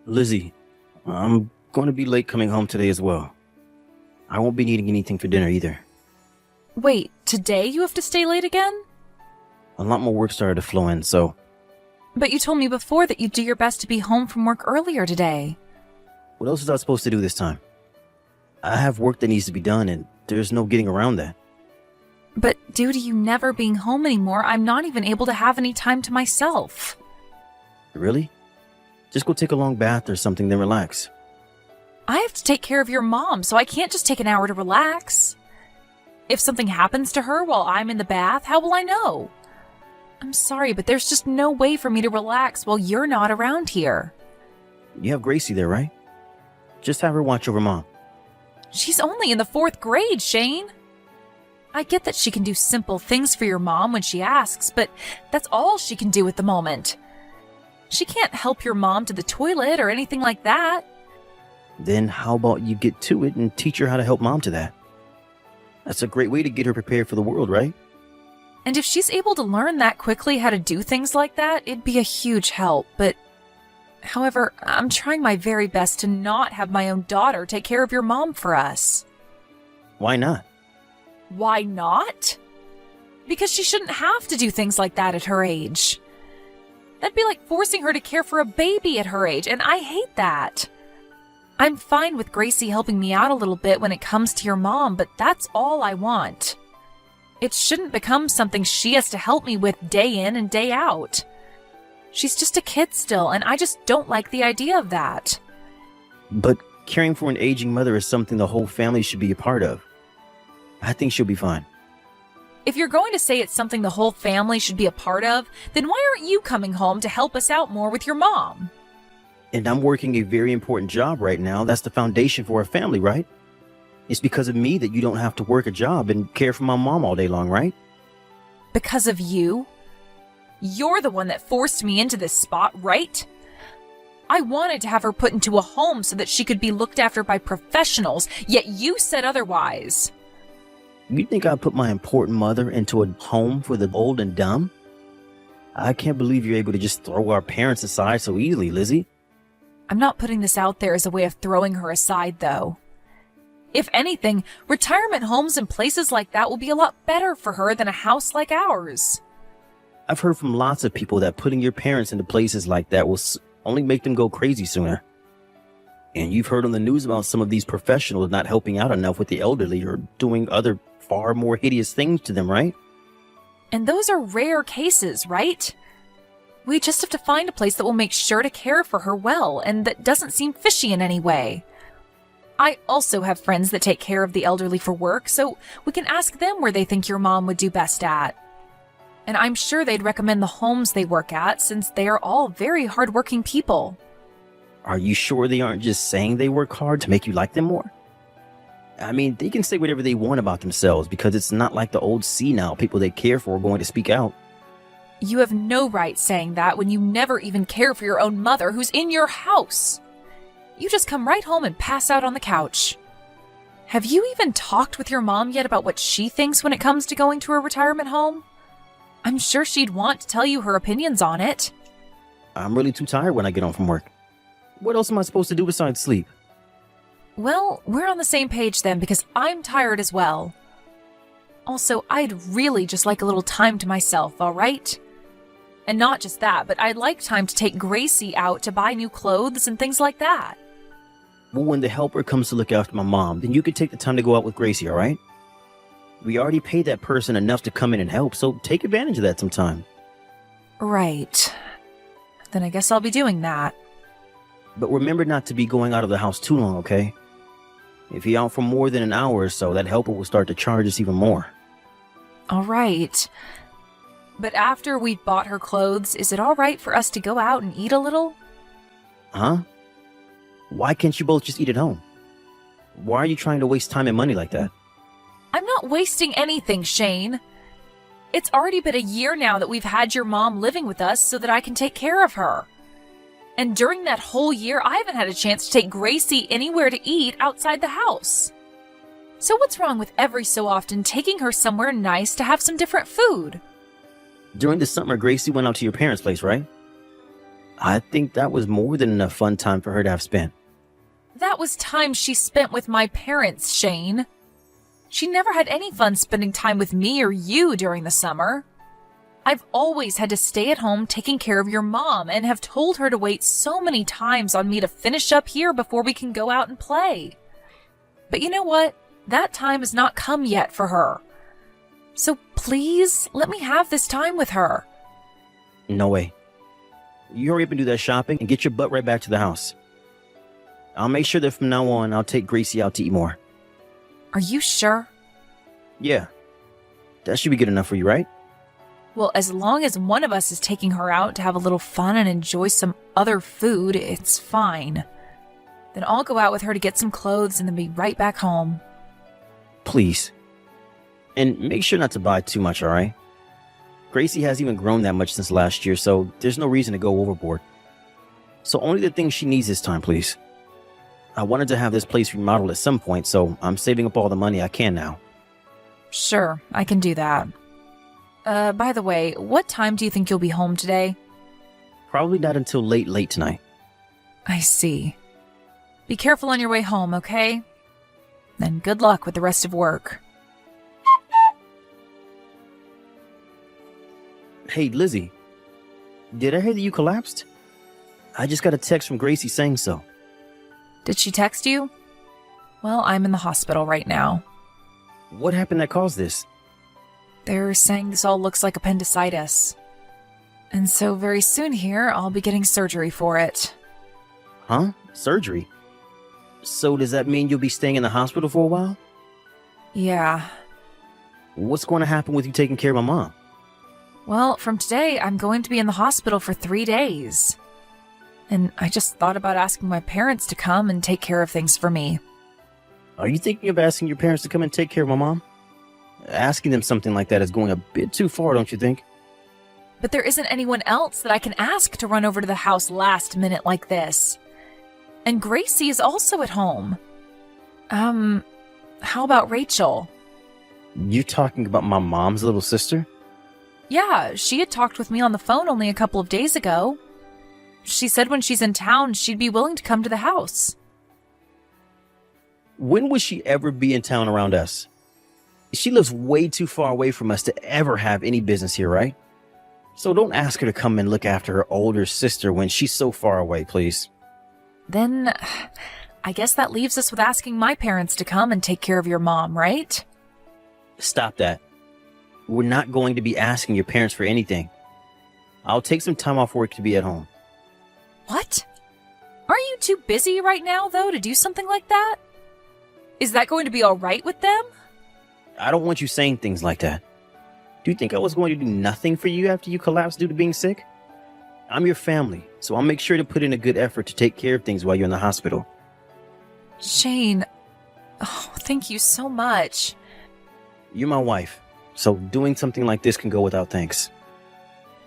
Lizzie, I'm going to be late coming home today as well. I won't be needing anything for dinner either. Wait, today you have to stay late again? A lot more work started to flow in, so... But you told me before that you'd do your best to be home from work earlier today. What else was I supposed to do this time? I have work that needs to be done, and there's no getting around that. But due to you never being home anymore, I'm not even able to have any time to myself. Really? Just go take a long bath or something, then relax. I have to take care of your mom, so I can't just take an hour to relax. If something happens to her while I'm in the bath, how will I know? I'm sorry, but there's just no way for me to relax while you're not around here. You have Gracie there, right? Just have her watch over Mom. She's only in the 4th grade, Shane. I get that she can do simple things for your mom when she asks, but that's all she can do at the moment. She can't help your mom to the toilet or anything like that. Then how about you get to it and teach her how to help Mom to that? That's a great way to get her prepared for the world, right? And if she's able to learn that quickly how to do things like that, it'd be a huge help, but... However, I'm trying my very best to not have my own daughter take care of your mom for us. Why not? Why not? Because she shouldn't have to do things like that at her age. That'd be like forcing her to care for a baby at her age, and I hate that. I'm fine with Gracie helping me out a little bit when it comes to your mom, but that's all I want. It shouldn't become something she has to help me with day in and day out. She's just a kid still, and I just don't like the idea of that. But caring for an aging mother is something the whole family should be a part of. I think she'll be fine. If you're going to say it's something the whole family should be a part of, then why aren't you coming home to help us out more with your mom? And I'm working a very important job right now. That's the foundation for our family, right? It's because of me that you don't have to work a job and care for my mom all day long, right? Because of you? You're the one that forced me into this spot, right? I wanted to have her put into a home so that she could be looked after by professionals, yet you said otherwise. You think I put my important mother into a home for the old and dumb? I can't believe you're able to just throw our parents aside so easily, Lizzie. I'm not putting this out there as a way of throwing her aside, though. If anything, retirement homes and places like that will be a lot better for her than a house like ours. I've heard from lots of people that putting your parents into places like that will only make them go crazy sooner. And you've heard on the news about some of these professionals not helping out enough with the elderly or doing other far more hideous things to them, right? And those are rare cases, right? We just have to find a place that will make sure to care for her well and that doesn't seem fishy in any way. I also have friends that take care of the elderly for work, so we can ask them where they think your mom would do best at. And I'm sure they'd recommend the homes they work at since they are all very hardworking people. Are you sure they aren't just saying they work hard to make you like them more? I mean, they can say whatever they want about themselves because it's not like the old senile people they care for are going to speak out. You have no right saying that when you never even care for your own mother who's in your house. You just come right home and pass out on the couch. Have you even talked with your mom yet about what she thinks when it comes to going to a retirement home? I'm sure she'd want to tell you her opinions on it. I'm really too tired when I get home from work. What else am I supposed to do besides sleep? Well, we're on the same page then because I'm tired as well. Also, I'd really just like a little time to myself, all right? And not just that, but I'd like time to take Gracie out to buy new clothes and things like that. Well, when the helper comes to look after my mom, then you can take the time to go out with Gracie, all right? We already paid that person enough to come in and help, so take advantage of that sometime. Right. Then I guess I'll be doing that. But remember not to be going out of the house too long, okay? If you're out for more than an hour or so, that helper will start to charge us even more. All right. But after we've bought her clothes, is it all right for us to go out and eat a little? Huh? Why can't you both just eat at home? Why are you trying to waste time and money like that? I'm not wasting anything, Shane. It's already been a year now that we've had your mom living with us so that I can take care of her. And during that whole year, I haven't had a chance to take Gracie anywhere to eat outside the house. So what's wrong with every so often taking her somewhere nice to have some different food? During the summer, Gracie went out to your parents' place, right? I think that was more than enough fun time for her to have spent. That was time she spent with my parents, Shane. She never had any fun spending time with me or you during the summer. I've always had to stay at home taking care of your mom and have told her to wait so many times on me to finish up here before we can go out and play. But you know what? That time has not come yet for her. So please, let me have this time with her. No way. You hurry up and do that shopping and get your butt right back to the house. I'll make sure that from now on, I'll take Gracie out to eat more. Are you sure? Yeah. That should be good enough for you, right? Well, as long as one of us is taking her out to have a little fun and enjoy some other food, it's fine. Then I'll go out with her to get some clothes and then be right back home. Please. And make sure not to buy too much, alright? Gracie hasn't even grown that much since last year, so there's no reason to go overboard. So only the things she needs this time, please. I wanted to have this place remodeled at some point, so I'm saving up all the money I can now. Sure, I can do that. By the way, what time do you think you'll be home today? Probably not until late tonight. I see. Be careful on your way home, okay? And good luck with the rest of work. Hey, Lizzie. Did I hear that you collapsed? I just got a text from Gracie saying so. Did she text you? Well, I'm in the hospital right now. What happened that caused this? They're saying this all looks like appendicitis. And so very soon here, I'll be getting surgery for it. Huh? Surgery? So does that mean you'll be staying in the hospital for a while? Yeah. What's going to happen with you taking care of my mom? Well, from today, I'm going to be in the hospital for 3 days. And I just thought about asking my parents to come and take care of things for me. Are you thinking of asking your parents to come and take care of my mom? Asking them something like that is going a bit too far, don't you think? But there isn't anyone else that I can ask to run over to the house last minute like this. And Gracie is also at home. How about Rachel? You talking about my mom's little sister? Yeah, she had talked with me on the phone only a couple of days ago. She said when she's in town, she'd be willing to come to the house. When would she ever be in town around us? She lives way too far away from us to ever have any business here, right? So don't ask her to come and look after her older sister when she's so far away, please. Then, I guess that leaves us with asking my parents to come and take care of your mom, right? Stop that. We're not going to be asking your parents for anything. I'll take some time off work to be at home. What? Aren't you too busy right now, though, to do something like that? Is that going to be all right with them? I don't want you saying things like that. Do you think I was going to do nothing for you after you collapsed due to being sick? I'm your family, so I'll make sure to put in a good effort to take care of things while you're in the hospital. Shane, thank you so much. You're my wife, so doing something like this can go without thanks.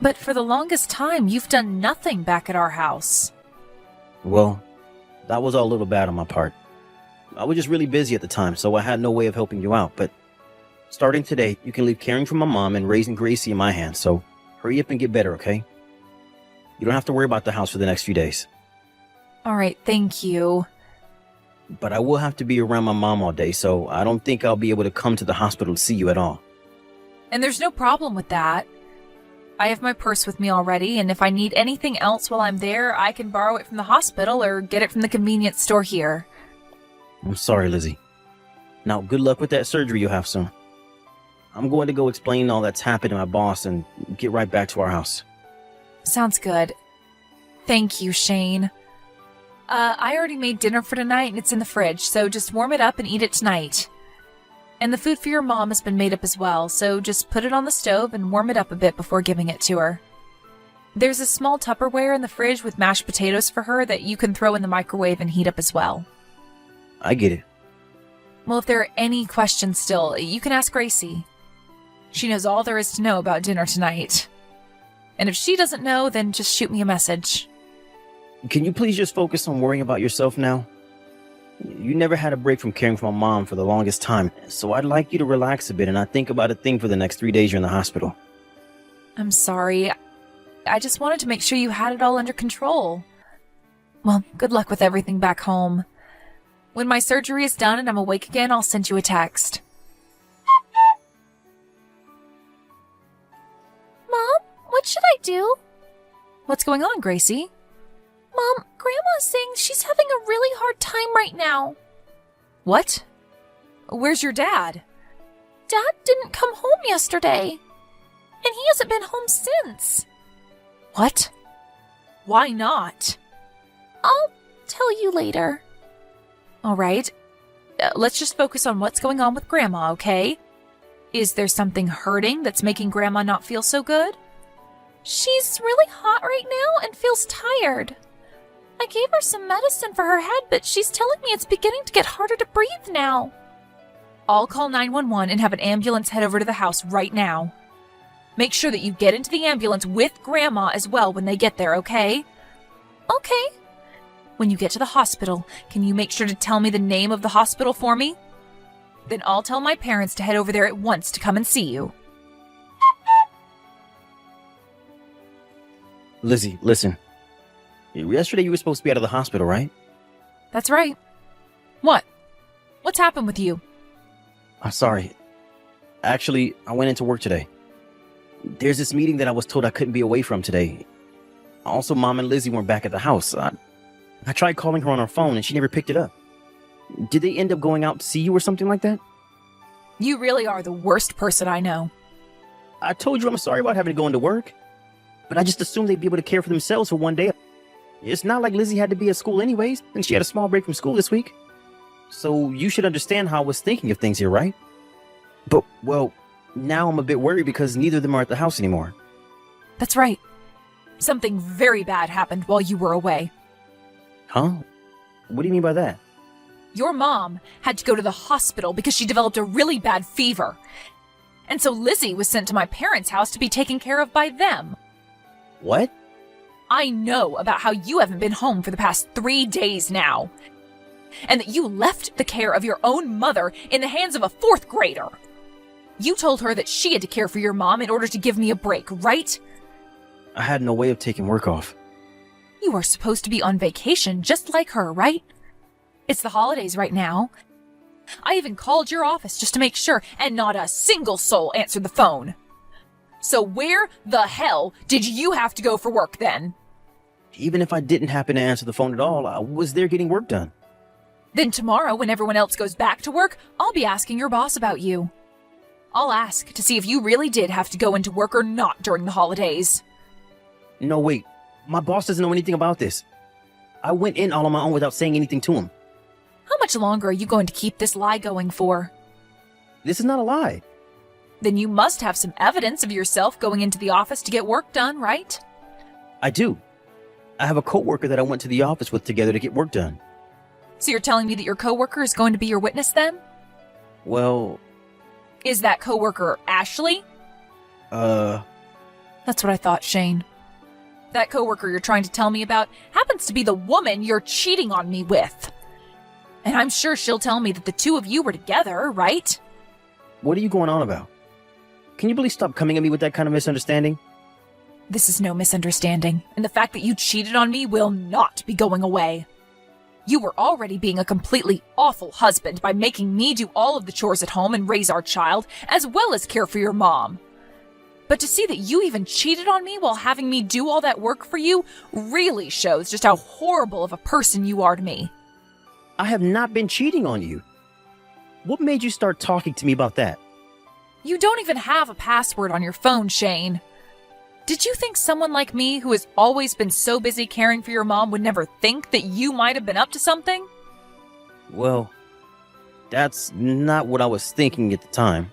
But for the longest time, you've done nothing back at our house. Well, that was all a little bad on my part. I was just really busy at the time, so I had no way of helping you out, but starting today, you can leave caring for my mom and raising Gracie in my hands, so hurry up and get better, okay? You don't have to worry about the house for the next few days. All right, thank you. But I will have to be around my mom all day, so I don't think I'll be able to come to the hospital to see you at all. And there's no problem with that. I have my purse with me already, and if I need anything else while I'm there, I can borrow it from the hospital or get it from the convenience store here. I'm sorry, Lizzie. Now, good luck with that surgery you'll have soon. I'm going to go explain all that's happened to my boss and get right back to our house. Sounds good. Thank you, Shane. I already made dinner for tonight and it's in the fridge, so just warm it up and eat it tonight. And the food for your mom has been made up as well, so just put it on the stove and warm it up a bit before giving it to her. There's a small Tupperware in the fridge with mashed potatoes for her that you can throw in the microwave and heat up as well. I get it. Well, if there are any questions still, you can ask Gracie. She knows all there is to know about dinner tonight. And if she doesn't know, then just shoot me a message. Can you please just focus on worrying about yourself now? You never had a break from caring for my mom for the longest time, so I'd like you to relax a bit and not think about a thing for the next 3 days you're in the hospital. I'm sorry. I just wanted to make sure you had it all under control. Well, good luck with everything back home. When my surgery is done and I'm awake again, I'll send you a text. Mom, what should I do? What's going on, Gracie? Mom, Grandma's saying she's having a really hard time right now. What? Where's your dad? Dad didn't come home yesterday. And he hasn't been home since. What? Why not? I'll tell you later. All right. Let's just focus on what's going on with Grandma, okay? Is there something hurting that's making Grandma not feel so good? She's really hot right now and feels tired. I gave her some medicine for her head, but she's telling me it's beginning to get harder to breathe now. I'll call 911 and have an ambulance head over to the house right now. Make sure that you get into the ambulance with Grandma as well when they get there, okay? Okay. When you get to the hospital, can you make sure to tell me the name of the hospital for me? Then I'll tell my parents to head over there at once to come and see you. Lizzie, listen. Yesterday you were supposed to be out of the hospital, right? That's right. What? What's happened with you? I'm sorry. Actually, I went into work today. There's this meeting that I was told I couldn't be away from today. Also, Mom and Lizzie weren't back at the house. I tried calling her on her phone and she never picked it up. Did they end up going out to see you or something like that? You really are the worst person I know. I told you I'm sorry about having to go into work. But I just assumed they'd be able to care for themselves for one day. It's not like Lizzie had to be at school anyways, and she had a small break from school this week. So you should understand how I was thinking of things here, right? But, well, now I'm a bit worried because neither of them are at the house anymore. That's right. Something very bad happened while you were away. Huh? What do you mean by that? Your mom had to go to the hospital because she developed a really bad fever. And so Lizzie was sent to my parents' house to be taken care of by them. What? I know about how you haven't been home for the past 3 days now. And that you left the care of your own mother in the hands of a 4th grader. You told her that she had to care for your mom in order to give me a break, right? I had no way of taking work off. You are supposed to be on vacation just like her, right? It's the holidays right now. I even called your office just to make sure, and not a single soul answered the phone. So where the hell did you have to go for work then? Even if I didn't happen to answer the phone at all, I was there getting work done. Then tomorrow, when everyone else goes back to work, I'll be asking your boss about you. I'll ask to see if you really did have to go into work or not during the holidays. No, wait. My boss doesn't know anything about this. I went in all on my own without saying anything to him. How much longer are you going to keep this lie going for? This is not a lie. Then you must have some evidence of yourself going into the office to get work done, right? I do. I have a coworker that I went to the office with together to get work done. So you're telling me that your coworker is going to be your witness then? Well... Is that coworker Ashley? That's what I thought, Shane. That coworker you're trying to tell me about happens to be the woman you're cheating on me with. And I'm sure she'll tell me that the two of you were together, right? What are you going on about? Can you please stop coming at me with that kind of misunderstanding? This is no misunderstanding, and the fact that you cheated on me will not be going away. You were already being a completely awful husband by making me do all of the chores at home and raise our child, as well as care for your mom. But to see that you even cheated on me while having me do all that work for you really shows just how horrible of a person you are to me. I have not been cheating on you. What made you start talking to me about that? You don't even have a password on your phone, Shane. Did you think someone like me, who has always been so busy caring for your mom, would never think that you might have been up to something? Well, that's not what I was thinking at the time.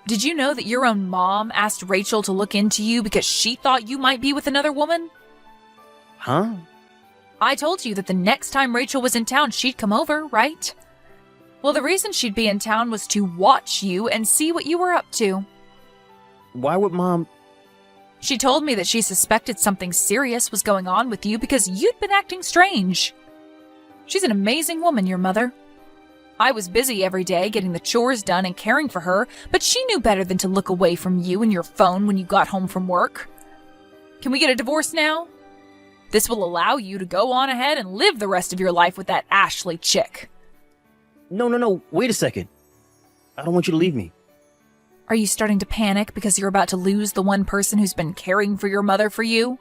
Did you know that your own mom asked Rachel to look into you because she thought you might be with another woman? Huh? I told you that the next time Rachel was in town, she'd come over, right? Well, the reason she'd be in town was to watch you and see what you were up to. Why would Mom... She told me that she suspected something serious was going on with you because you'd been acting strange. She's an amazing woman, your mother. I was busy every day getting the chores done and caring for her, but she knew better than to look away from you and your phone when you got home from work. Can we get a divorce now? This will allow you to go on ahead and live the rest of your life with that Ashley chick. No. Wait a second. I don't want you to leave me. Are you starting to panic because you're about to lose the one person who's been caring for your mother for you?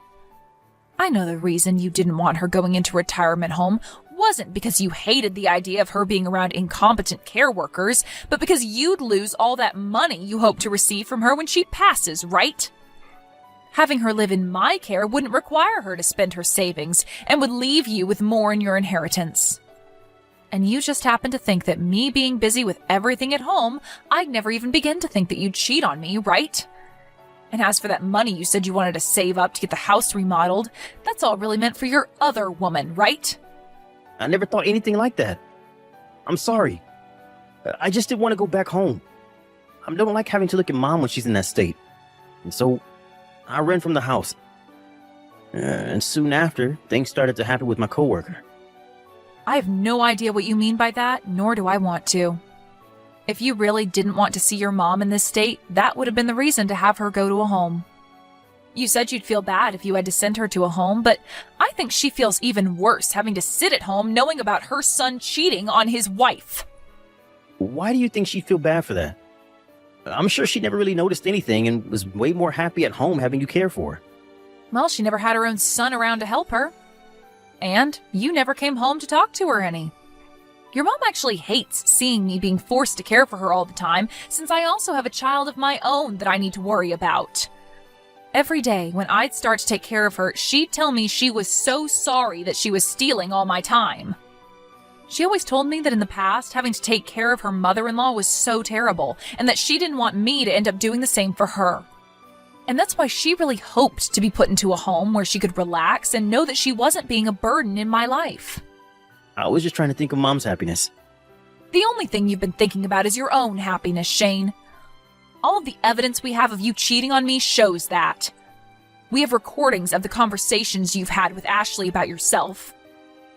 I know the reason you didn't want her going into retirement home wasn't because you hated the idea of her being around incompetent care workers, but because you'd lose all that money you hope to receive from her when she passes, right? Having her live in my care wouldn't require her to spend her savings and would leave you with more in your inheritance. And you just happen to think that me being busy with everything at home, I'd never even begin to think that you'd cheat on me, right? And as for that money you said you wanted to save up to get the house remodeled, that's all really meant for your other woman, right? I never thought anything like that. I'm sorry. I just didn't want to go back home. I don't like having to look at Mom when she's in that state. And so I ran from the house. And soon after, things started to happen with my coworker. I have no idea what you mean by that, nor do I want to. If you really didn't want to see your mom in this state, that would have been the reason to have her go to a home. You said you'd feel bad if you had to send her to a home, but I think she feels even worse having to sit at home knowing about her son cheating on his wife. Why do you think she'd feel bad for that? I'm sure she never really noticed anything and was way more happy at home having you care for her. Well, she never had her own son around to help her. And you never came home to talk to her any. Your mom actually hates seeing me being forced to care for her all the time, since I also have a child of my own that I need to worry about. Every day, when I'd start to take care of her, she'd tell me she was so sorry that she was stealing all my time. She always told me that in the past, having to take care of her mother-in-law was so terrible, and that she didn't want me to end up doing the same for her. And that's why she really hoped to be put into a home where she could relax and know that she wasn't being a burden in my life. I was just trying to think of Mom's happiness. The only thing you've been thinking about is your own happiness, Shane. All of the evidence we have of you cheating on me shows that. We have recordings of the conversations you've had with Ashley about yourself.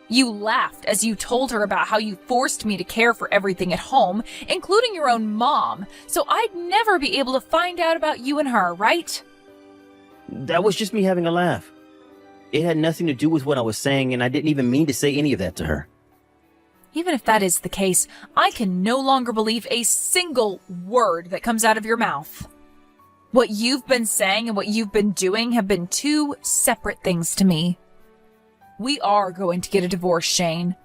You laughed as you told her about how you forced me to care for everything at home, including your own mom, so I'd never be able to find out about you and her, right? That was just me having a laugh. It had nothing to do with what I was saying, and I didn't even mean to say any of that to her. Even if that is the case, I can no longer believe a single word that comes out of your mouth. What you've been saying and what you've been doing have been two separate things to me. We are going to get a divorce, Shane.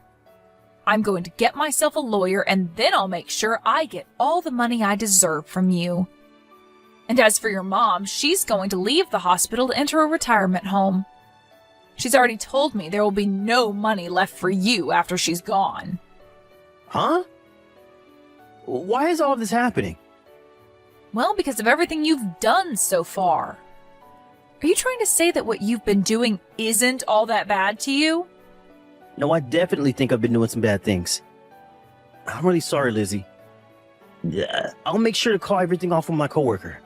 I'm going to get myself a lawyer, and then I'll make sure I get all the money I deserve from you. And as for your mom, she's going to leave the hospital to enter a retirement home. She's already told me there will be no money left for you after she's gone. Huh? Why is all of this happening? Well, because of everything you've done so far. Are you trying to say that what you've been doing isn't all that bad to you? No, I definitely think I've been doing some bad things. I'm really sorry, Lizzie. I'll make sure to call everything off with my coworker.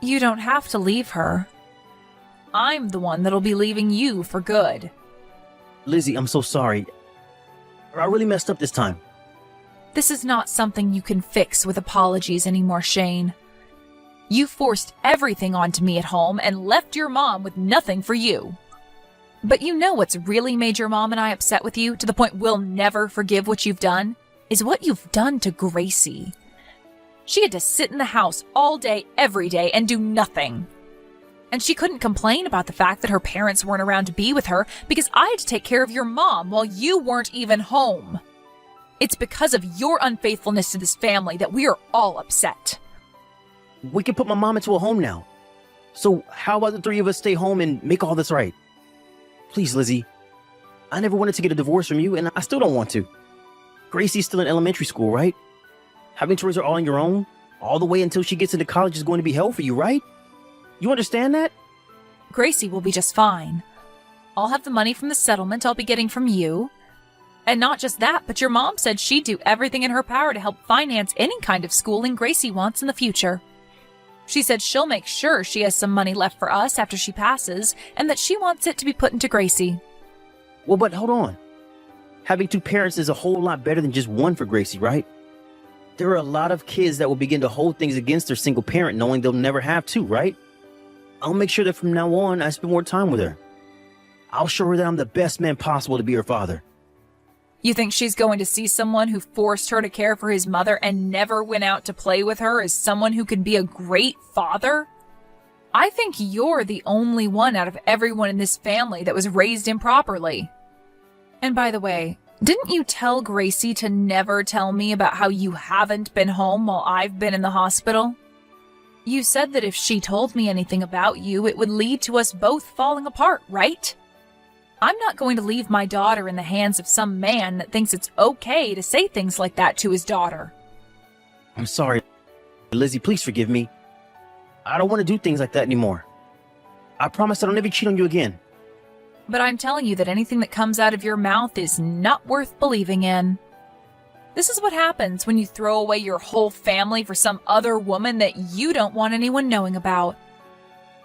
You don't have to leave her. I'm the one that'll be leaving you for good. Lizzie, I'm so sorry. I really messed up this time. This is not something you can fix with apologies anymore, Shane. You forced everything onto me at home and left your mom with nothing for you. But you know what's really made your mom and I upset with you to the point we'll never forgive what you've done? Is what you've done to Gracie. She had to sit in the house all day, every day, and do nothing. And she couldn't complain about the fact that her parents weren't around to be with her because I had to take care of your mom while you weren't even home. It's because of your unfaithfulness to this family that we are all upset. We can put my mom into a home now. So how about the three of us stay home and make all this right? Please, Lizzie. I never wanted to get a divorce from you, and I still don't want to. Gracie's still in elementary school, right? Having to raise her all on your own, all the way until she gets into college is going to be hell for you, right? You understand that? Gracie will be just fine. I'll have the money from the settlement I'll be getting from you. And not just that, but your mom said she'd do everything in her power to help finance any kind of schooling Gracie wants in the future. She said she'll make sure she has some money left for us after she passes, and that she wants it to be put into Gracie. Well, but hold on. Having two parents is a whole lot better than just one for Gracie, right? There are a lot of kids that will begin to hold things against their single parent knowing they'll never have two, right? I'll make sure that from now on I spend more time with her. I'll show her that I'm the best man possible to be her father. You think she's going to see someone who forced her to care for his mother and never went out to play with her as someone who could be a great father? I think you're the only one out of everyone in this family that was raised improperly. And by the way, didn't you tell Gracie to never tell me about how you haven't been home while I've been in the hospital? You said that if she told me anything about you, it would lead to us both falling apart, right? I'm not going to leave my daughter in the hands of some man that thinks it's okay to say things like that to his daughter. I'm sorry, Lizzie, please forgive me. I don't want to do things like that anymore. I promise I don't ever cheat on you again. But I'm telling you that anything that comes out of your mouth is not worth believing in. This is what happens when you throw away your whole family for some other woman that you don't want anyone knowing about.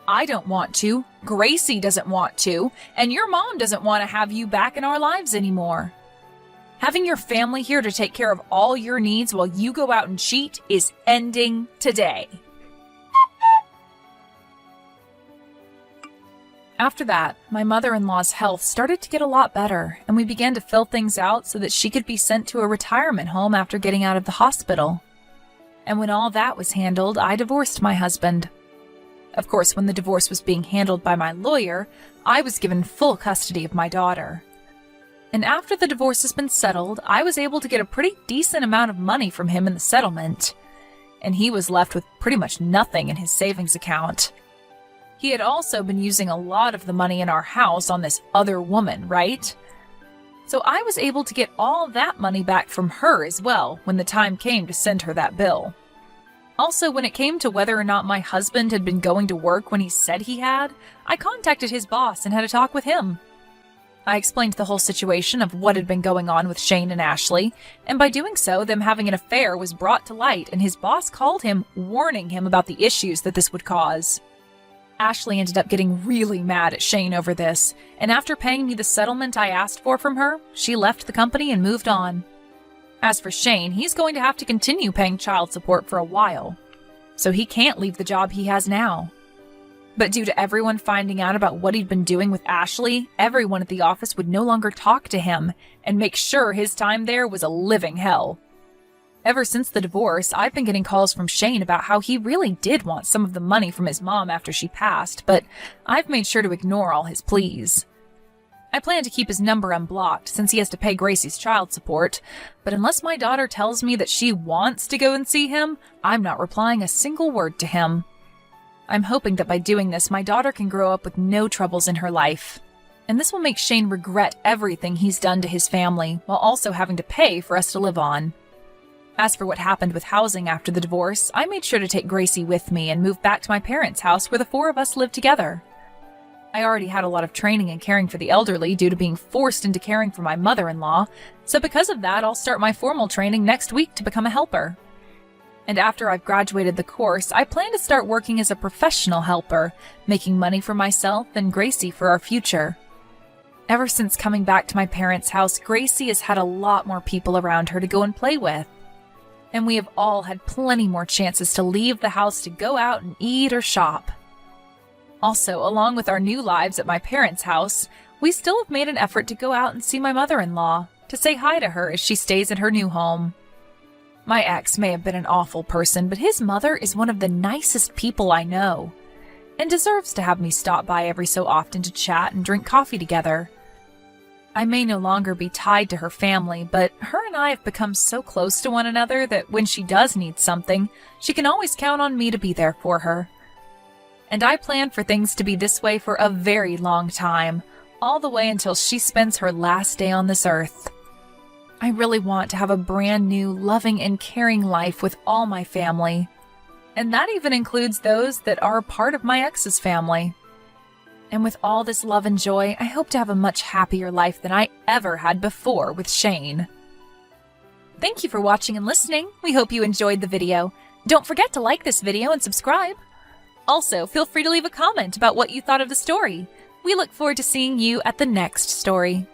I don't want to, Gracie doesn't want to, and your mom doesn't want to have you back in our lives anymore. Having your family here to take care of all your needs while you go out and cheat is ending today. After that, my mother-in-law's health started to get a lot better, and we began to fill things out so that she could be sent to a retirement home after getting out of the hospital. And when all that was handled, I divorced my husband. Of course, when the divorce was being handled by my lawyer, I was given full custody of my daughter. And after the divorce has been settled, I was able to get a pretty decent amount of money from him in the settlement. And he was left with pretty much nothing in his savings account. He had also been using a lot of the money in our house on this other woman, right? So I was able to get all that money back from her as well when the time came to send her that bill. Also, when it came to whether or not my husband had been going to work when he said he had, I contacted his boss and had a talk with him. I explained the whole situation of what had been going on with Shane and Ashley, and by doing so, them having an affair was brought to light, and his boss called him, warning him about the issues that this would cause. Ashley ended up getting really mad at Shane over this, and after paying me the settlement I asked for from her, she left the company and moved on. As for Shane, he's going to have to continue paying child support for a while, so he can't leave the job he has now. But due to everyone finding out about what he'd been doing with Ashley, everyone at the office would no longer talk to him and make sure his time there was a living hell. Ever since the divorce, I've been getting calls from Shane about how he really did want some of the money from his mom after she passed, but I've made sure to ignore all his pleas. I plan to keep his number unblocked since he has to pay Gracie's child support, but unless my daughter tells me that she wants to go and see him, I'm not replying a single word to him. I'm hoping that by doing this, my daughter can grow up with no troubles in her life. And this will make Shane regret everything he's done to his family, while also having to pay for us to live on. As for what happened with housing after the divorce, I made sure to take Gracie with me and move back to my parents' house where the four of us lived together. I already had a lot of training in caring for the elderly due to being forced into caring for my mother-in-law, so because of that, I'll start my formal training next week to become a helper. And after I've graduated the course, I plan to start working as a professional helper, making money for myself and Gracie for our future. Ever since coming back to my parents' house, Gracie has had a lot more people around her to go and play with. And we have all had plenty more chances to leave the house to go out and eat or shop. Also, along with our new lives at my parents' house, we still have made an effort to go out and see my mother-in-law, to say hi to her as she stays in her new home. My ex may have been an awful person, but his mother is one of the nicest people I know, and deserves to have me stop by every so often to chat and drink coffee together. I may no longer be tied to her family, but her and I have become so close to one another that when she does need something, she can always count on me to be there for her. And I plan for things to be this way for a very long time, all the way until she spends her last day on this earth. I really want to have a brand new, loving and caring life with all my family. And that even includes those that are a part of my ex's family. And with all this love and joy, I hope to have a much happier life than I ever had before with Shane. Thank you for watching and listening. We hope you enjoyed the video. Don't forget to like this video and subscribe. Also, feel free to leave a comment about what you thought of the story. We look forward to seeing you at the next story.